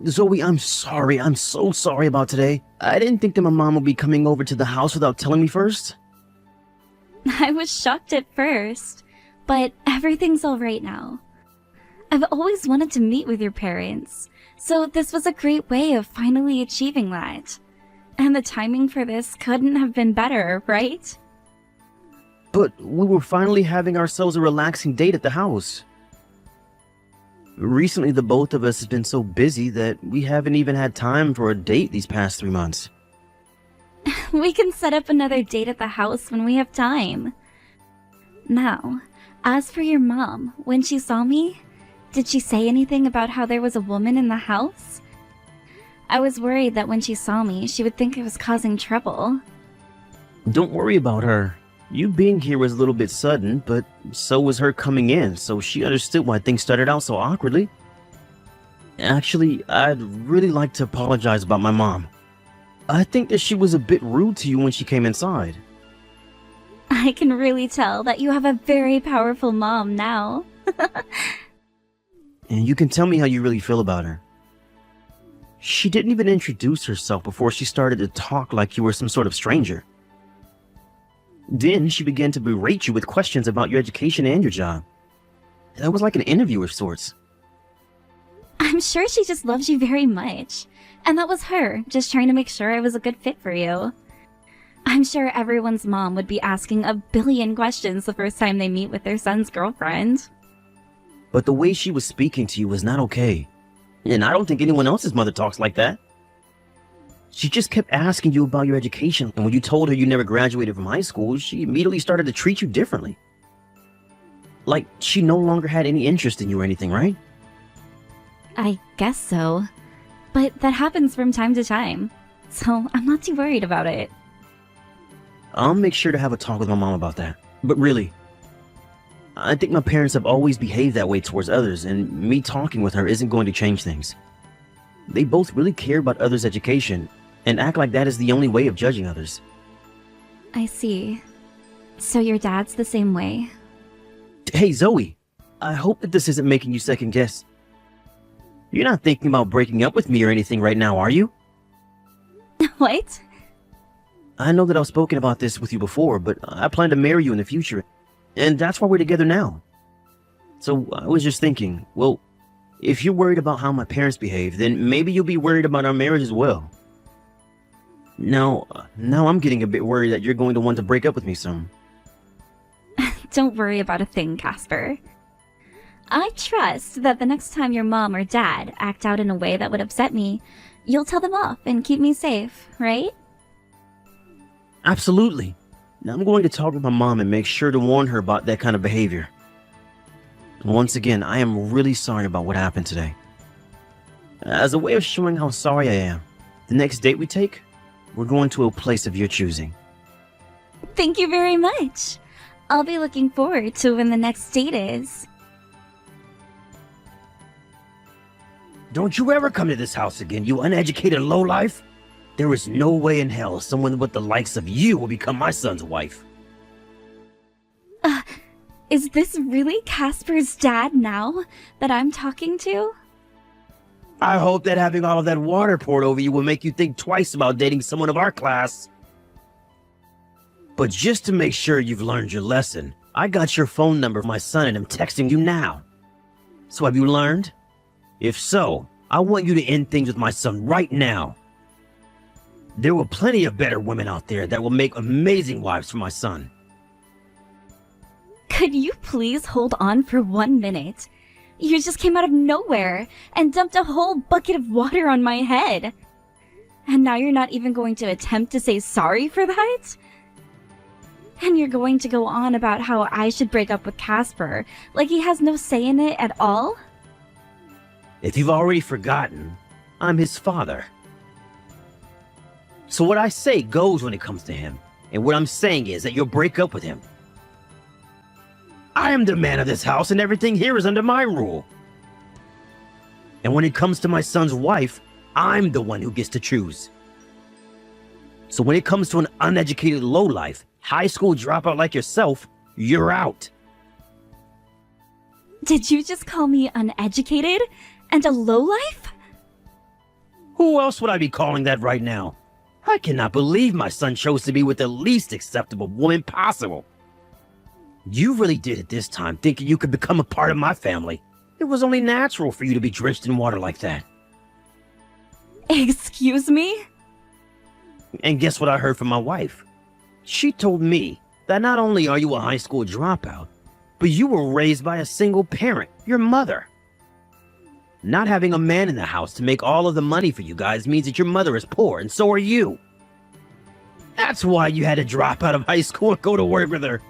Zoe, I'm sorry. I'm so sorry about today. I didn't think that my mom would be coming over to the house without telling me first. I was shocked at first, but everything's all right now. I've always wanted to meet with your parents, so this was a great way of finally achieving that. And the timing for this couldn't have been better, right? But we were finally having ourselves a relaxing date at the house. Recently, the both of us have been so busy that we haven't even had time for a date these past 3 months. We can set up another date at the house when we have time. Now, as for your mom, when she saw me, did she say anything about how there was a woman in the house? I was worried that when she saw me, she would think I was causing trouble. Don't worry about her. You being here was a little bit sudden, but so was her coming in, so she understood why things started out so awkwardly. Actually, I'd really like to apologize about my mom. I think that she was a bit rude to you when she came inside. I can really tell that you have a very powerful mom now. And you can tell me how you really feel about her. She didn't even introduce herself before she started to talk like you were some sort of stranger. Then she began to berate you with questions about your education and your job. That was like an interview of sorts. I'm sure she just loves you very much. And that was her, just trying to make sure I was a good fit for you. I'm sure everyone's mom would be asking a billion questions the first time they meet with their son's girlfriend. But the way she was speaking to you was not okay. And I don't think anyone else's mother talks like that. She just kept asking you about your education, and when you told her you never graduated from high school, she immediately started to treat you differently. Like she no longer had any interest in you or anything, right? I guess so. But that happens from time to time, so I'm not too worried about it. I'll make sure to have a talk with my mom about that. But really, I think my parents have always behaved that way towards others, and me talking with her isn't going to change things. They both really care about others' education, and act like that is the only way of judging others. I see. So your dad's the same way? Hey, Zoe, I hope that this isn't making you second guess. You're not thinking about breaking up with me or anything right now, are you? What? I know that I've spoken about this with you before, but I plan to marry you in the future, and that's why we're together now. So I was just thinking, well, if you're worried about how my parents behave, then maybe you'll be worried about our marriage as well. Now I'm getting a bit worried that you're going to want to break up with me soon. Don't worry about a thing, Casper. I trust that the next time your mom or dad act out in a way that would upset me, you'll tell them off and keep me safe, right? Absolutely. Now I'm going to talk with my mom and make sure to warn her about that kind of behavior. Once again, I am really sorry about what happened today. As a way of showing how sorry I am, the next date we take, we're going to a place of your choosing. Thank you very much. I'll be looking forward to when the next date is. Don't you ever come to this house again, you uneducated lowlife! There is no way in hell someone with the likes of you will become my son's wife. Is this really Casper's dad now that I'm talking to? I hope that having all of that water poured over you will make you think twice about dating someone of our class. But just to make sure you've learned your lesson, I got your phone number from my son and I'm texting you now. So have you learned? If so, I want you to end things with my son right now. There were plenty of better women out there that will make amazing wives for my son. Could you please hold on for 1 minute? You just came out of nowhere and dumped a whole bucket of water on my head. And now you're not even going to attempt to say sorry for that? And you're going to go on about how I should break up with Casper, like he has no say in it at all? If you've already forgotten, I'm his father. So what I say goes when it comes to him, and what I'm saying is that you'll break up with him. I am the man of this house, and everything here is under my rule. And when it comes to my son's wife, I'm the one who gets to choose. So when it comes to an uneducated lowlife, high school dropout like yourself, you're out. Did you just call me uneducated and a lowlife? Who else would I be calling that right now? I cannot believe my son chose to be with the least acceptable woman possible. You really did it this time, thinking you could become a part of my family. It was only natural for you to be drenched in water like that. Excuse me? And guess what I heard from my wife? She told me that not only are you a high school dropout, but you were raised by a single parent, your mother. Not having a man in the house to make all of the money for you guys means that your mother is poor, and so are you. That's why you had to drop out of high school and go to work with her.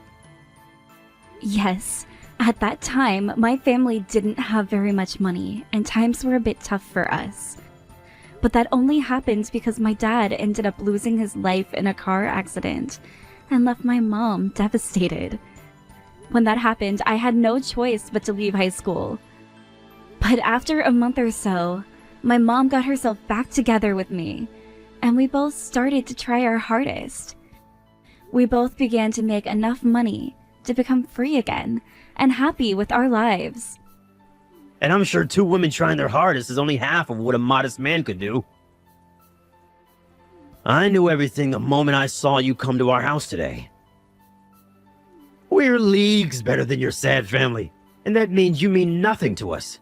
Yes. At that time, my family didn't have very much money, and times were a bit tough for us. But that only happened because my dad ended up losing his life in a car accident and left my mom devastated. When that happened, I had no choice but to leave high school. But after a month or so, my mom got herself back together with me, and we both started to try our hardest. We both began to make enough money to become free again and happy with our lives. And I'm sure two women trying their hardest is only half of what a modest man could do. I knew everything the moment I saw you come to our house today. We're leagues better than your sad family, and that means you mean nothing to us.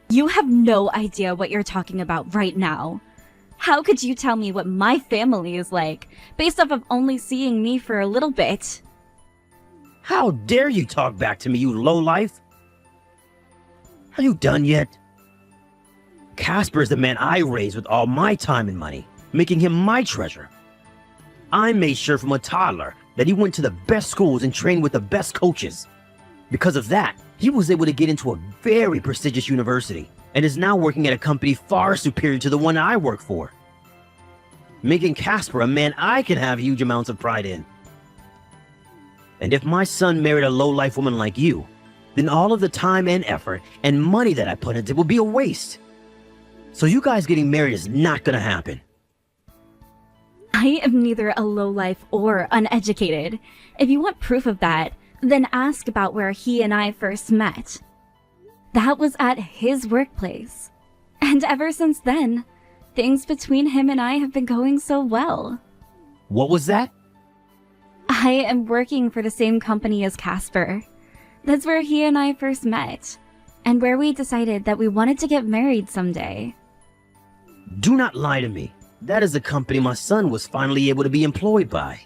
You have no idea what you're talking about right now. How could you tell me what my family is like, based off of only seeing me for a little bit? How dare you talk back to me, you lowlife? Are you done yet? Casper is the man I raised with all my time and money, making him my treasure. I made sure from a toddler that he went to the best schools and trained with the best coaches. Because of that, he was able to get into a very prestigious university and is now working at a company far superior to the one I work for, making Casper a man I can have huge amounts of pride in. And if my son married a low-life woman like you, then all of the time and effort and money that I put into it would be a waste. So you guys getting married is not gonna happen. I am neither a lowlife or uneducated. If you want proof of that, then ask about where he and I first met. That was at his workplace. And ever since then, things between him and I have been going so well. What was that? I am working for the same company as Casper. That's where he and I first met, and where we decided that we wanted to get married someday. Do not lie to me. That is the company my son was finally able to be employed by.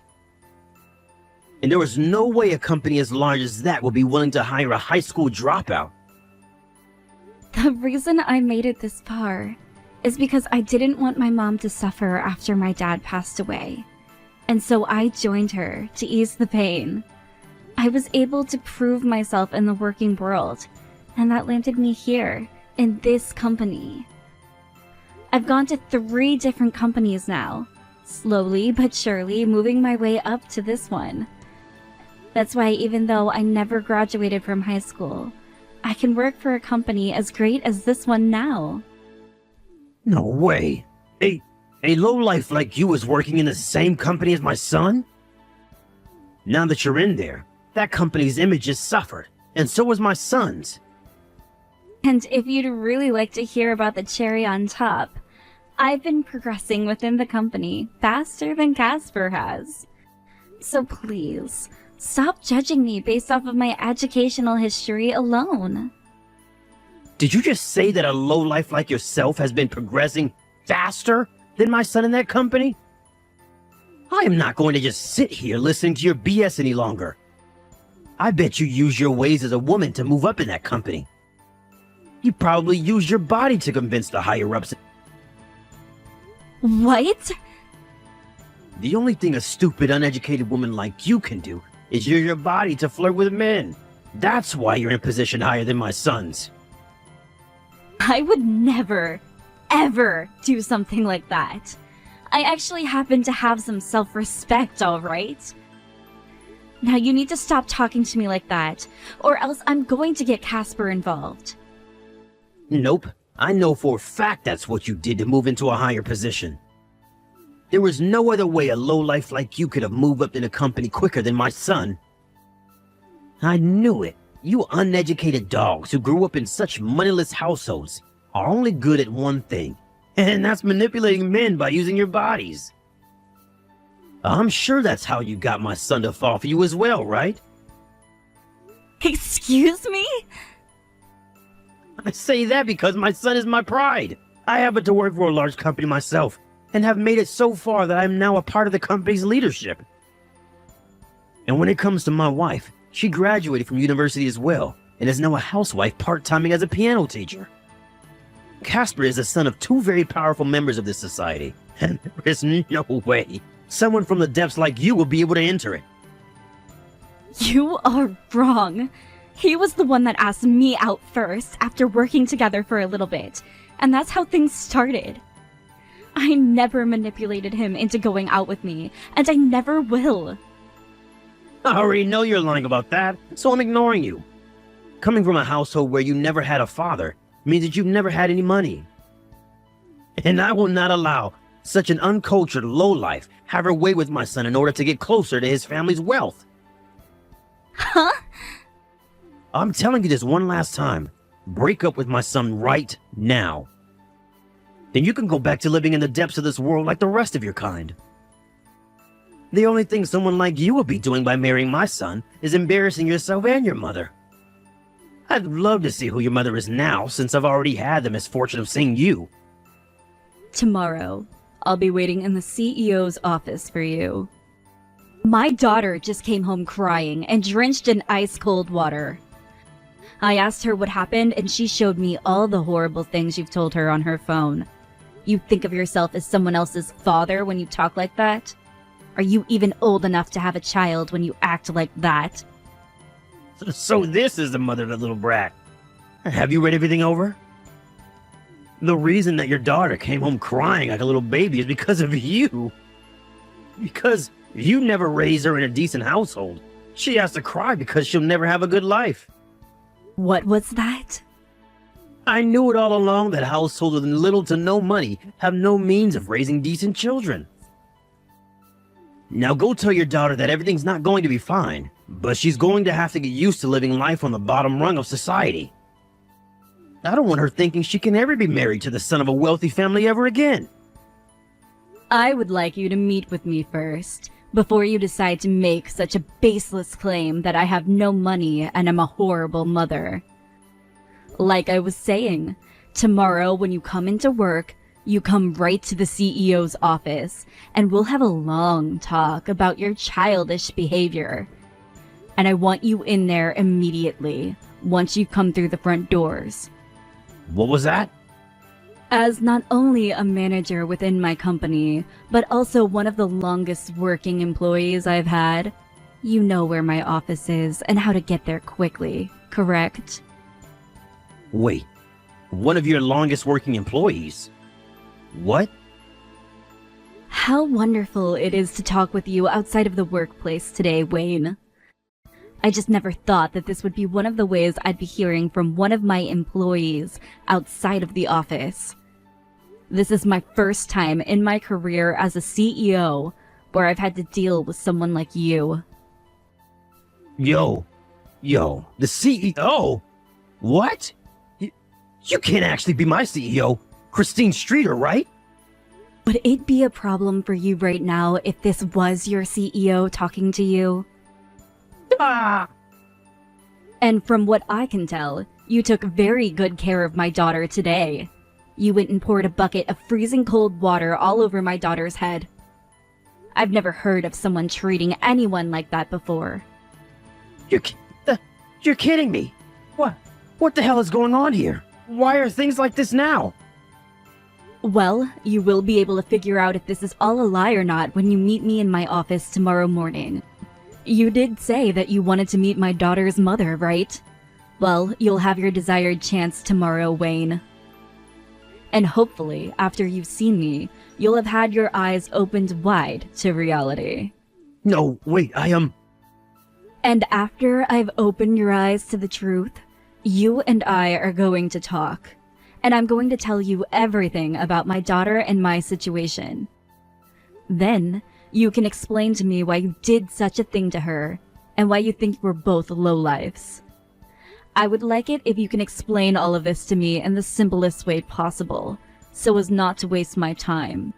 And there was no way a company as large as that would be willing to hire a high school dropout. The reason I made it this far is because I didn't want my mom to suffer after my dad passed away. And so I joined her to ease the pain. I was able to prove myself in the working world, and that landed me here, in this company. I've gone to 3 different companies now, slowly but surely moving my way up to this one. That's why even though I never graduated from high school, I can work for a company as great as this one now. No way. A lowlife like you is working in the same company as my son? Now that you're in there, that company's image has suffered, and so has my son's. And if you'd really like to hear about the cherry on top, I've been progressing within the company faster than Casper has. So please, stop judging me based off of my educational history alone. Did you just say that a lowlife like yourself has been progressing faster than my son in that company? I am not going to just sit here listening to your BS any longer. I bet you use your ways as a woman to move up in that company. You probably use your body to convince the higher-ups. What? The only thing a stupid, uneducated woman like you can do is use your body to flirt with men. That's why you're in a position higher than my son's. I would never, ever do something like that. I actually happen to have some self-respect, all right? Now you need to stop talking to me like that, or else I'm going to get Casper involved. Nope. I know for a fact that's what you did to move into a higher position. There was no other way a lowlife like you could have moved up in a company quicker than my son. I knew it. You uneducated dogs who grew up in such moneyless households are only good at one thing: And that's manipulating men by using your bodies. I'm sure that's how you got my son to fall for you as well, right? Excuse me? I say that because my son is my pride. I happen to work for a large company myself, and have made it so far that I'm now a part of the company's leadership. And when it comes to my wife, she graduated from university as well, and is now a housewife part-timing as a piano teacher. Casper is the son of two very powerful members of this society, and there is no way someone from the depths like you will be able to enter it. You are wrong. He was the one that asked me out first after working together for a little bit, and that's how things started. I never manipulated him into going out with me, and I never will. I already know you're lying about that, so I'm ignoring you. Coming from a household where you never had a father means that you've never had any money. And I will not allow such an uncultured lowlife have her way with my son in order to get closer to his family's wealth. Huh? I'm telling you this one last time. Break up with my son right now. Then you can go back to living in the depths of this world like the rest of your kind. The only thing someone like you will be doing by marrying my son is embarrassing yourself and your mother. I'd love to see who your mother is now, since I've already had the misfortune of seeing you. Tomorrow, I'll be waiting in the CEO's office for you. My daughter just came home crying and drenched in ice-cold water. I asked her what happened, and she showed me all the horrible things you've told her on her phone. You think of yourself as someone else's father when you talk like that? Are you even old enough to have a child when you act like that? So this is the mother of the little brat. Have you read everything over? The reason that your daughter came home crying like a little baby is because of you. Because you never raised her in a decent household. She has to cry because she'll never have a good life. What was that? I knew it all along that households with little to no money have no means of raising decent children. Now go tell your daughter that everything's not going to be fine, but she's going to have to get used to living life on the bottom rung of society. I don't want her thinking she can ever be married to the son of a wealthy family ever again. I would like you to meet with me first, before you decide to make such a baseless claim that I have no money and am a horrible mother. Like I was saying, tomorrow when you come into work, you come right to the CEO's office, and we'll have a long talk about your childish behavior. And I want you in there immediately, once you come through the front doors. What was that? As not only a manager within my company, but also one of the longest working employees I've had, you know where my office is and how to get there quickly, correct? Wait, one of your longest working employees? What? How wonderful it is to talk with you outside of the workplace today, Wayne. I just never thought that this would be one of the ways I'd be hearing from one of my employees outside of the office. This is my first time in my career as a CEO where I've had to deal with someone like you. Yo, the CEO? What? You can't actually be my CEO. Christine Streeter, right? Would it be a problem for you right now if this was your CEO talking to you? Ah! And from what I can tell, you took very good care of my daughter today. You went and poured a bucket of freezing cold water all over my daughter's head. I've never heard of someone treating anyone like that before. You're kidding me. What the hell is going on here? Why are things like this now? Well, you will be able to figure out if this is all a lie or not when you meet me in my office tomorrow morning. You did say that you wanted to meet my daughter's mother, right? Well, you'll have your desired chance tomorrow, Wayne. And hopefully, after you've seen me, you'll have had your eyes opened wide to reality. No, wait, And after I've opened your eyes to the truth, you and I are going to talk. And I'm going to tell you everything about my daughter and my situation. Then, you can explain to me why you did such a thing to her, and why you think we're both lowlifes. I would like it if you can explain all of this to me in the simplest way possible, so as not to waste my time.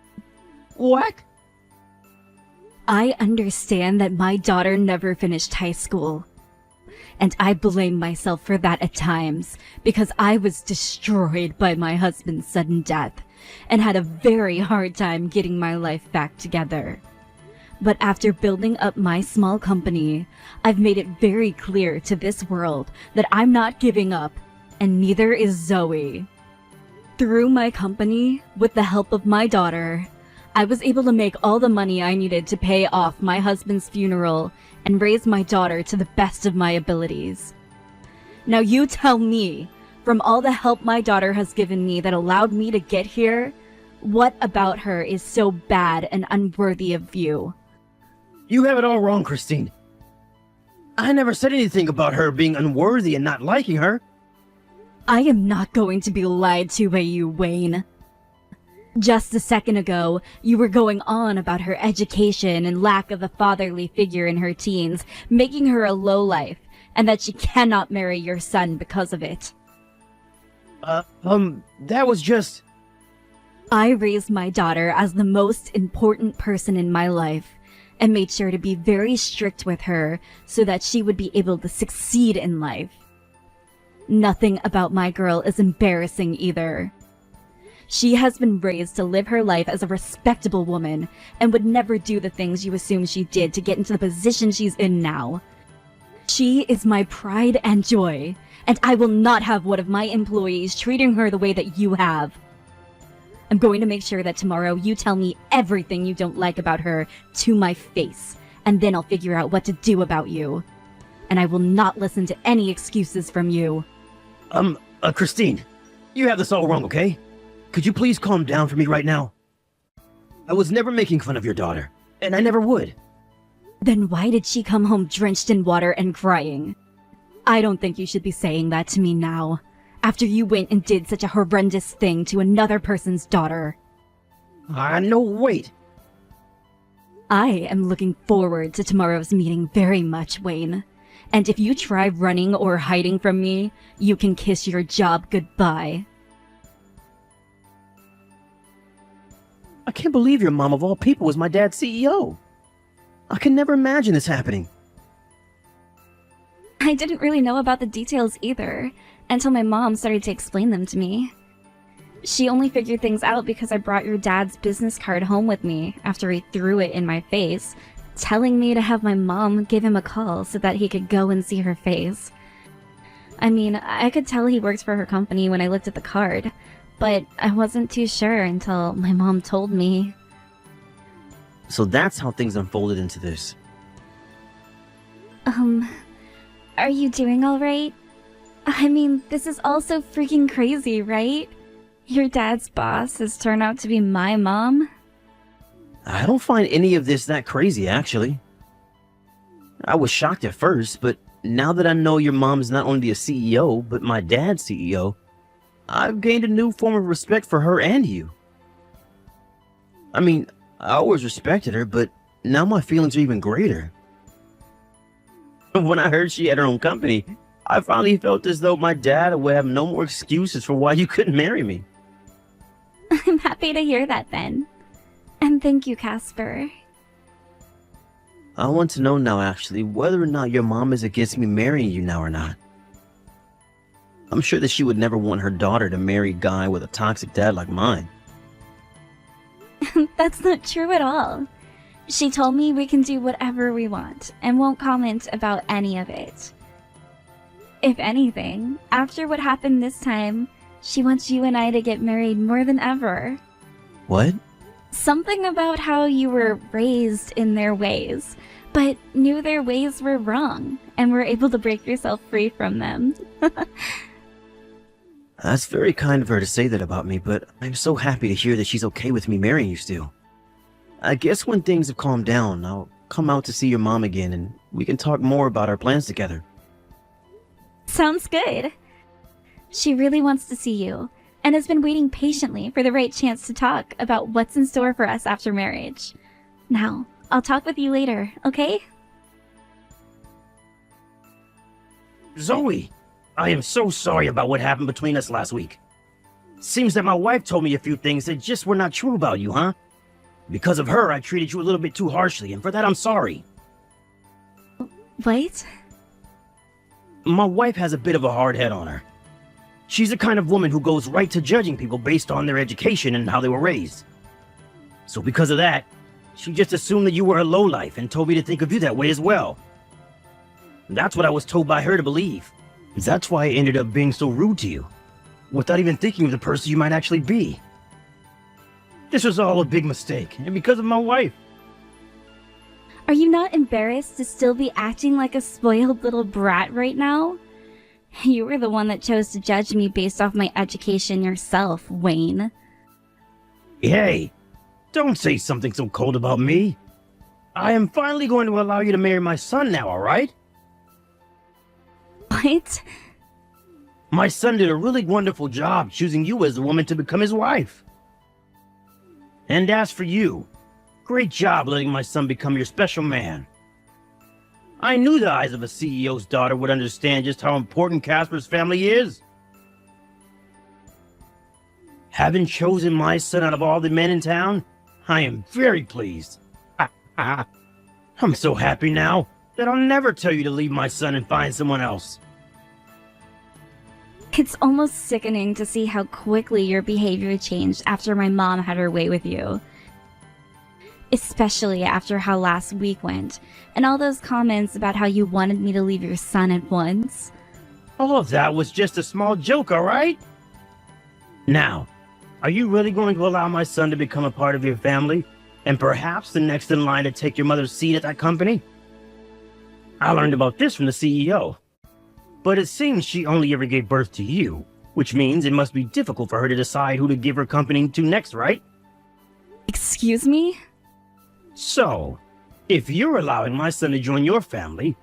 What? I understand that my daughter never finished high school. And I blame myself for that at times, because I was destroyed by my husband's sudden death, and had a very hard time getting my life back together. But after building up my small company, I've made it very clear to this world that I'm not giving up, and neither is Zoe. Through my company, with the help of my daughter, I was able to make all the money I needed to pay off my husband's funeral and raise my daughter to the best of my abilities. Now you tell me, from all the help my daughter has given me that allowed me to get here, what about her is so bad and unworthy of you? You have it all wrong, Christine. I never said anything about her being unworthy and not liking her. I am not going to be lied to by you, Wayne. Just a second ago, you were going on about her education and lack of a fatherly figure in her teens, making her a lowlife, and that she cannot marry your son because of it. That was just... I raised my daughter as the most important person in my life, and made sure to be very strict with her so that she would be able to succeed in life. Nothing about my girl is embarrassing either. She has been raised to live her life as a respectable woman and would never do the things you assume she did to get into the position she's in now. She is my pride and joy, and I will not have one of my employees treating her the way that you have. I'm going to make sure that tomorrow you tell me everything you don't like about her to my face, and then I'll figure out what to do about you. And I will not listen to any excuses from you. Christine, you have this all wrong, okay? Could you please calm down for me right now? I was never making fun of your daughter, and I never would. Then why did she come home drenched in water and crying? I don't think you should be saying that to me now, after you went and did such a horrendous thing to another person's daughter. No, wait. I am looking forward to tomorrow's meeting very much, Wayne. And if you try running or hiding from me, you can kiss your job goodbye. I can't believe your mom of all people was my dad's CEO. I can never imagine this happening. I didn't really know about the details either, until my mom started to explain them to me. She only figured things out because I brought your dad's business card home with me after he threw it in my face, telling me to have my mom give him a call so that he could go and see her face. I mean, I could tell he worked for her company when I looked at the card, but I wasn't too sure until my mom told me. So that's how things unfolded into this. Are you doing alright? I mean, this is all so freaking crazy, right? Your dad's boss has turned out to be my mom? I don't find any of this that crazy, actually. I was shocked at first, but now that I know your mom's not only a CEO, but my dad's CEO, I've gained a new form of respect for her and you. I mean, I always respected her, but now my feelings are even greater. When I heard she had her own company, I finally felt as though my dad would have no more excuses for why you couldn't marry me. I'm happy to hear that, then. And thank you, Casper. I want to know now, actually, whether or not your mom is against me marrying you now or not. I'm sure that she would never want her daughter to marry a guy with a toxic dad like mine. That's not true at all. She told me we can do whatever we want and won't comment about any of it. If anything, after what happened this time, she wants you and I to get married more than ever. What? Something about how you were raised in their ways, but knew their ways were wrong and were able to break yourself free from them. That's very kind of her to say that about me, but I'm so happy to hear that she's okay with me marrying you still. I guess when things have calmed down, I'll come out to see your mom again and we can talk more about our plans together. Sounds good. She really wants to see you and has been waiting patiently for the right chance to talk about what's in store for us after marriage. Now, I'll talk with you later, okay? Zoe, I am so sorry about what happened between us last week. Seems that my wife told me a few things that just were not true about you, huh? Because of her, I treated you a little bit too harshly, and for that I'm sorry. What? My wife has a bit of a hard head on her. She's the kind of woman who goes right to judging people based on their education and how they were raised. So because of that, she just assumed that you were a lowlife and told me to think of you that way as well. That's what I was told by her to believe. That's why I ended up being so rude to you, without even thinking of the person you might actually be. This was all a big mistake, and because of my wife. Are you not embarrassed to still be acting like a spoiled little brat right now? You were the one that chose to judge me based off my education yourself, Wayne. Hey, don't say something so cold about me. I am finally going to allow you to marry my son now, alright? What? My son did a really wonderful job choosing you as the woman to become his wife. And as for you, great job letting my son become your special man. I knew the eyes of a CEO's daughter would understand just how important Casper's family is. Having chosen my son out of all the men in town, I am very pleased. I'm so happy now that I'll never tell you to leave my son and find someone else. It's almost sickening to see how quickly your behavior changed after my mom had her way with you. Especially after how last week went, and all those comments about how you wanted me to leave your son at once. All of that was just a small joke, alright? Now, are you really going to allow my son to become a part of your family, and perhaps the next in line to take your mother's seat at that company? I learned about this from the CEO. But it seems she only ever gave birth to you, which means it must be difficult for her to decide who to give her company to next, right? Excuse me? So, if you're allowing my son to join your family,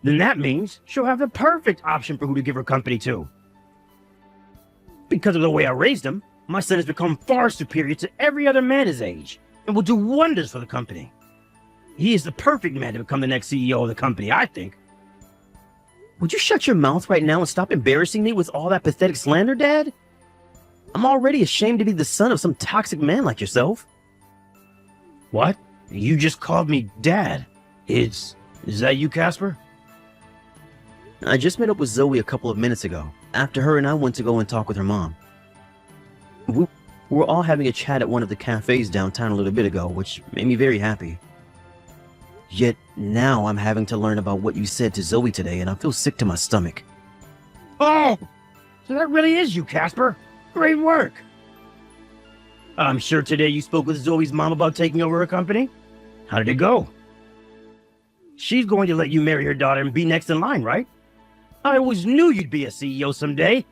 then that means she'll have the perfect option for who to give her company to. Because of the way I raised him, my son has become far superior to every other man his age, and will do wonders for the company. He is the perfect man to become the next CEO of the company, I think. Would you shut your mouth right now and stop embarrassing me with all that pathetic slander, Dad? I'm already ashamed to be the son of some toxic man like yourself. What? You just called me Dad. Is that you, Casper? I just met up with Zoe a couple of minutes ago, after her and I went to go and talk with her mom. We were all having a chat at one of the cafes downtown a little bit ago, which made me very happy. Yet now I'm having to learn about what you said to Zoe today, and I feel sick to my stomach. Oh! So that really is you, Casper. Great work! I'm sure today you spoke with Zoe's mom about taking over her company? How did it go? She's going to let you marry her daughter and be next in line, right? I always knew you'd be a CEO someday.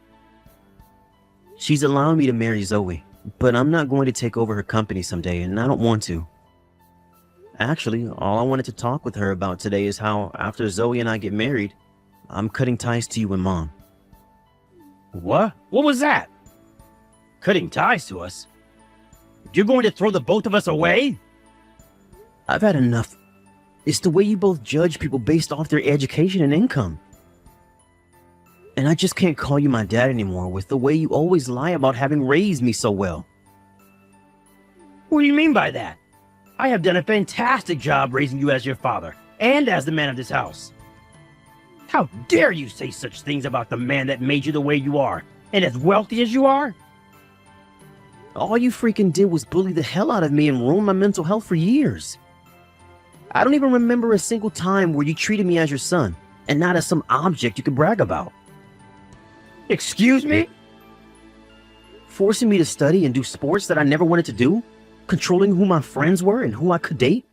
She's allowing me to marry Zoe, but I'm not going to take over her company someday, and I don't want to. Actually, all I wanted to talk with her about today is how, after Zoe and I get married, I'm cutting ties to you and Mom. What? What was that? Cutting ties to us? You're going to throw the both of us away? I've had enough. It's the way you both judge people based off their education and income. And I just can't call you my dad anymore with the way you always lie about having raised me so well. What do you mean by that? I have done a fantastic job raising you as your father, and as the man of this house. How dare you say such things about the man that made you the way you are, and as wealthy as you are? All you freaking did was bully the hell out of me and ruin my mental health for years. I don't even remember a single time where you treated me as your son, and not as some object you could brag about. Excuse me? Forcing me to study and do sports that I never wanted to do? Controlling who my friends were and who I could date?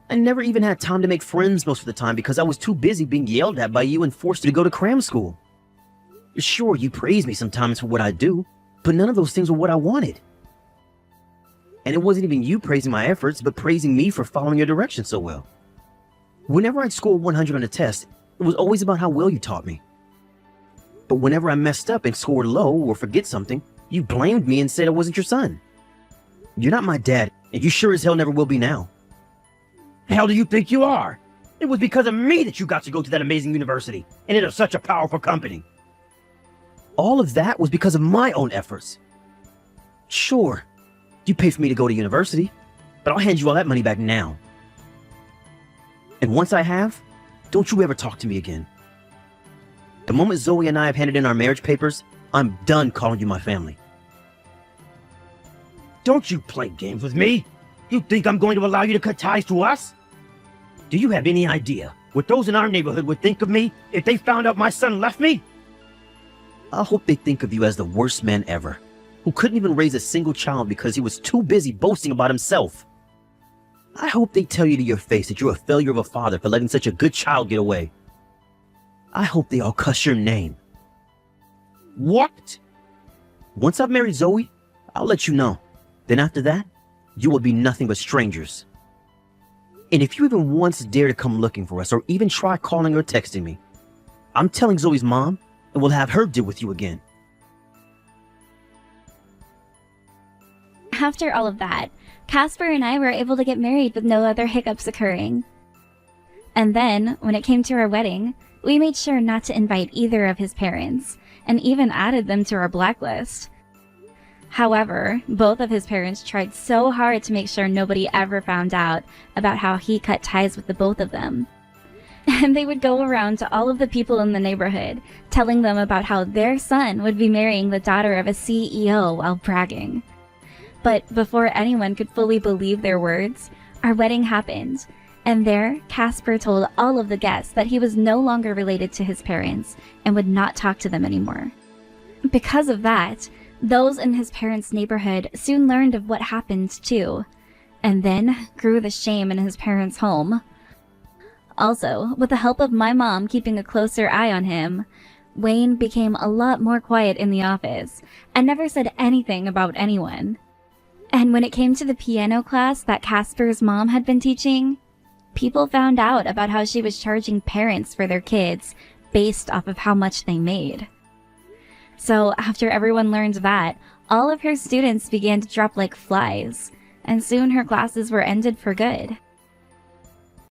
I never even had time to make friends most of the time because I was too busy being yelled at by you and forced to go to cram school. Sure, you praise me sometimes for what I do, but none of those things were what I wanted. And it wasn't even you praising my efforts, but praising me for following your direction so well. Whenever I'd score 100 on a test, it was always about how well you taught me. But whenever I messed up and scored low or forget something, you blamed me and said I wasn't your son. You're not my dad, and you sure as hell never will be now. Hell do you think you are? It was because of me that you got to go to that amazing university, and it is such a powerful company. all of that was because of my own efforts. Sure, you paid for me to go to university, but I'll hand you all that money back now. And once I have, don't you ever talk to me again. The moment Zoe and I have handed in our marriage papers, I'm done calling you my family. Don't you play games with me? You think I'm going to allow you to cut ties to us? Do you have any idea what those in our neighborhood would think of me if they found out my son left me? I hope they think of you as the worst man ever, who couldn't even raise a single child because he was too busy boasting about himself. I hope they tell you to your face that you're a failure of a father for letting such a good child get away. I hope they all cuss your name. What? Once I've married Zoe, I'll let you know. Then after that, you will be nothing but strangers. And if you even once dare to come looking for us or even try calling or texting me, I'm telling Zoe's mom and we'll have her deal with you again. After all of that, Casper and I were able to get married with no other hiccups occurring. And then, when it came to our wedding, we made sure not to invite either of his parents, and even added them to our blacklist. However, both of his parents tried so hard to make sure nobody ever found out about how he cut ties with the both of them. And they would go around to all of the people in the neighborhood, telling them about how their son would be marrying the daughter of a CEO while bragging. But before anyone could fully believe their words, our wedding happened, and there, Casper told all of the guests that he was no longer related to his parents and would not talk to them anymore. Because of that, those in his parents' neighborhood soon learned of what happened too, and then grew the shame in his parents' home. Also, with the help of my mom keeping a closer eye on him, Wayne became a lot more quiet in the office and never said anything about anyone. And when it came to the piano class that Casper's mom had been teaching, people found out about how she was charging parents for their kids based off of how much they made. So after everyone learned that, all of her students began to drop like flies, and soon her classes were ended for good.